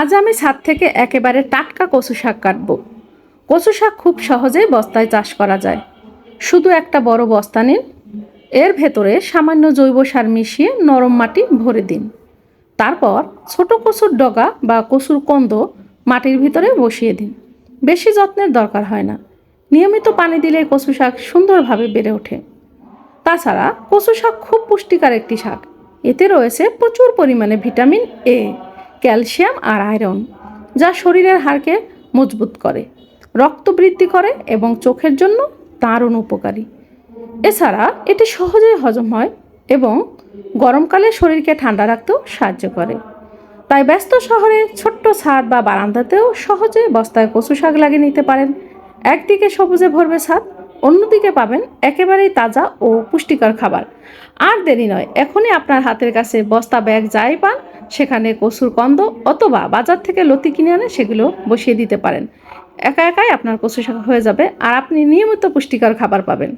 আজ আমি ছাদ থেকে একেবারে টাটকা কচু শাক কাটবো। কচু শাক খুব সহজেই বস্তায় চাষ করা যায়। শুধু একটা বড় বস্তা নিন, এর ভেতরে সামান্য জৈব সার মিশিয়ে নরম মাটি ভরে দিন। তারপর ছোট কচুর ডগা বা কচুর কন্দ মাটির ভিতরে বসিয়ে দিন। বেশি যত্নের দরকার হয় না, নিয়মিত পানি দিলে কচু শাক সুন্দরভাবে বেড়ে ওঠে। তাছাড়া কচু শাক খুব পুষ্টিকর একটি শাক। এতে রয়েছে প্রচুর পরিমাণে ভিটামিন এ, ক্যালসিয়াম আর আয়রন, যা শরীরের হাড়কে মজবুত করে, রক্ত বৃদ্ধি করে এবং চোখের জন্য দারুণ উপকারী। এছাড়া এটি সহজেই হজম হয় এবং গরমকালে শরীরকে ঠান্ডা রাখতেও সাহায্য করে। তাই ব্যস্ত শহরে ছোট্ট ছাদ বা বারান্দাতেও সহজে বস্তায় কচু শাক লাগিয়ে নিতে পারেন। একদিকে সবুজে ভরবে ছাদ, অন্যদিকে পাবেন একেবারেই তাজা ও পুষ্টিকর খাবার। আর দেরি নয়, এখনই আপনার হাতের কাছে বস্তা ব্যাগ যাই পান সেখানে কচুর কন্দ অথবা বাজার থেকে লতি কিনে আনে সেগুলো বসিয়ে দিতে পারেন। একা একাই আপনার কচু শাক হয়ে যাবে আর আপনি নিয়মিত পুষ্টিকর খাবার পাবেন।